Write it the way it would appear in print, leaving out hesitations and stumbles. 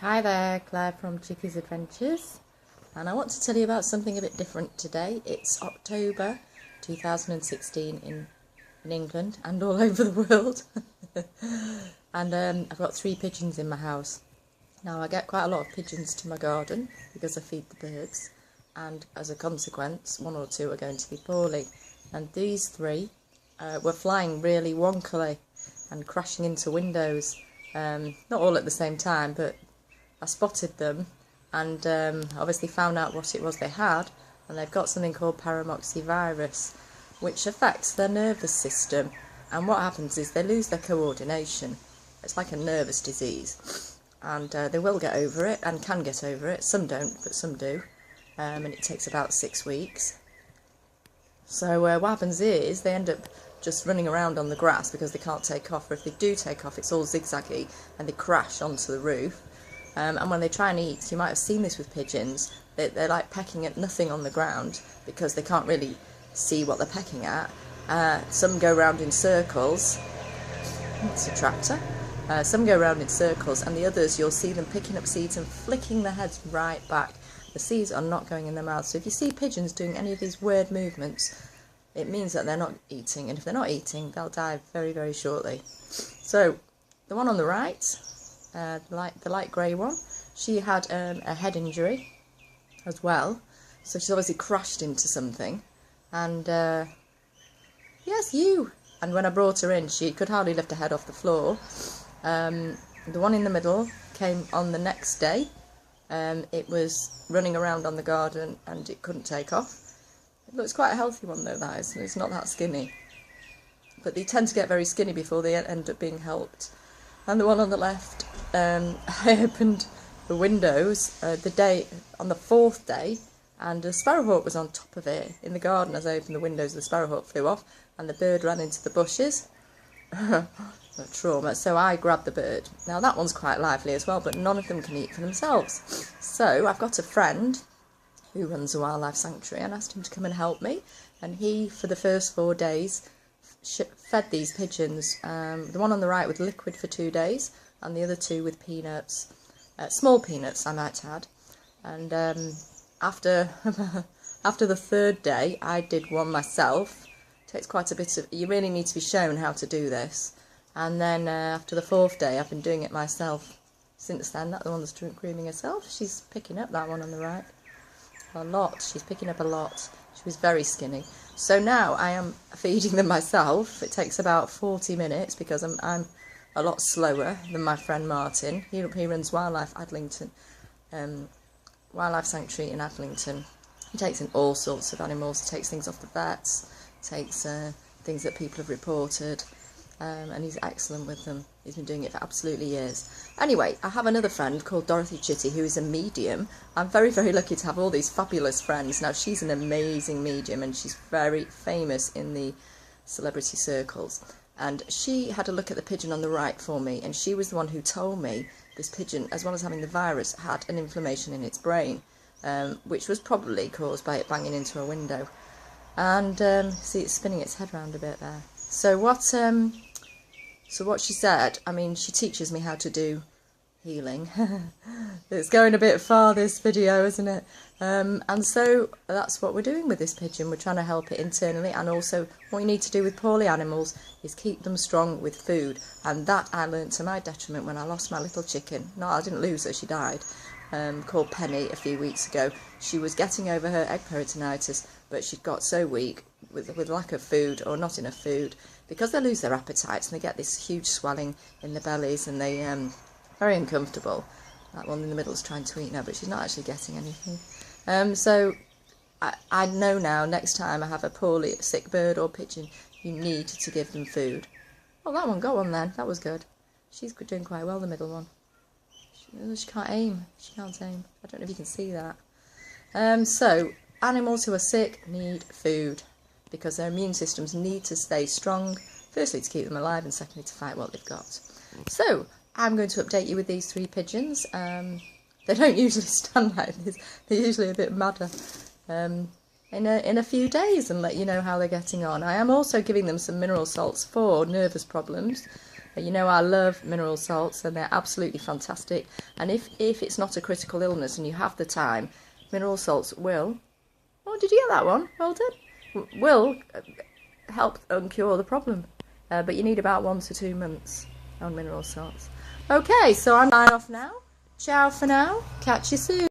Hi there, Claire from Chickie's Adventures, and I want to tell you about something a bit different today. It's October 2016 in England and all over the world. And I've got 3 pigeons in my house. Now I get quite a lot of pigeons to my garden because I feed the birds, and as a consequence 1 or 2 are going to be poorly, and these 3 were flying really wonkily and crashing into windows, not all at the same time, but I spotted them and obviously found out what it was they had, and they've got something called Paramyxovirus, which affects their nervous system, and what happens is they lose their coordination. It's like a nervous disease, and they will get over it and can get over it. Some don't, but some do, and it takes about 6 weeks. So what happens is they end up just running around on the grass because they can't take off, or if they do take off it's all zigzaggy and they crash onto the roof. And when they try and eat, you might have seen this with pigeons, they're like pecking at nothing on the ground because they can't really see what they're pecking at. Some go round in circles. It's a tractor. Some go round in circles, and the others you'll see them picking up seeds and flicking their heads right back. The seeds are not going in their mouth. So if you see pigeons doing any of these weird movements, it means that they're not eating, and if they're not eating they'll die very, very shortly. So the one on the right, the light grey one, she had a head injury as well, so she's obviously crashed into something, and yes, and when I brought her in she could hardly lift her head off the floor. The one in the middle came on the next day. It was running around on the garden and it couldn't take off. It looks quite a healthy one though, that is, and it's not that skinny, but they tend to get very skinny before they end up being helped. And the one on the left, I opened the windows on the 4th day, and a sparrowhawk was on top of it in the garden. As I opened the windows, the sparrowhawk flew off and the bird ran into the bushes. Trauma. So I grabbed the bird. Now that one's quite lively as well, but none of them can eat for themselves. So I've got a friend who runs a wildlife sanctuary and asked him to come and help me, and he, for the first 4 days, fed these pigeons, the one on the right with liquid for 2 days, and the other 2 with peanuts, small peanuts I might add. And after after the 3rd day I did one myself. It takes quite a bit of, you really need to be shown how to do this. And then after the 4th day I've been doing it myself since then. That the one that's grooming herself, she's picking up, that one on the right, a lot. She's picking up a lot. She was very skinny. So now I am feeding them myself. It takes about 40 minutes because I'm a lot slower than my friend Martin. He runs Wildlife Sanctuary in Adlington. He takes in all sorts of animals. He takes things off the vets, takes things that people have reported, and he's excellent with them. He's been doing it for absolutely years. Anyway, I have another friend called Dorothy Chitty who is a medium. I'm very, very lucky to have all these fabulous friends. Now, she's an amazing medium and she's very famous in the celebrity circles. And she had a look at the pigeon on the right for me, and she was the one who told me this pigeon, as well as having the virus, had an inflammation in its brain, which was probably caused by it banging into a window. And see, it's spinning its head round a bit there. So what she said, I mean, she teaches me how to do healing. It's going a bit far, this video, isn't it? And so that's what we're doing with this pigeon. We're trying to help it internally, and also what you need to do with poorly animals is keep them strong with food. And that I learnt to my detriment when I lost my little chicken. No, I didn't lose her, she died. Called Penny a few weeks ago. She was getting over her egg peritonitis, but she'd got so weak with lack of food or not enough food, because they lose their appetites and they get this huge swelling in their bellies, and they very uncomfortable. That one in the middle is trying to eat now, but she's not actually getting anything. So I know now, next time I have a poorly sick bird or pigeon, you need to give them food. Oh, that one, go on then, that was good. She's doing quite well, the middle one. She can't aim. She can't aim. I don't know if you can see that. So animals who are sick need food because their immune systems need to stay strong. Firstly, to keep them alive, and secondly, to fight what they've got. So I'm going to update you with these 3 pigeons. They don't usually stand like this. They're usually a bit madder. In a few days, and let you know how they're getting on. I am also giving them some mineral salts for nervous problems. You know I love mineral salts and they're absolutely fantastic. And if it's not a critical illness and you have the time, mineral salts will, oh, did you get that one? Well done. Will help cure the problem. But you need about 1 to 2 months on mineral salts. Okay, so I'm signing off now. Ciao for now. Catch you soon.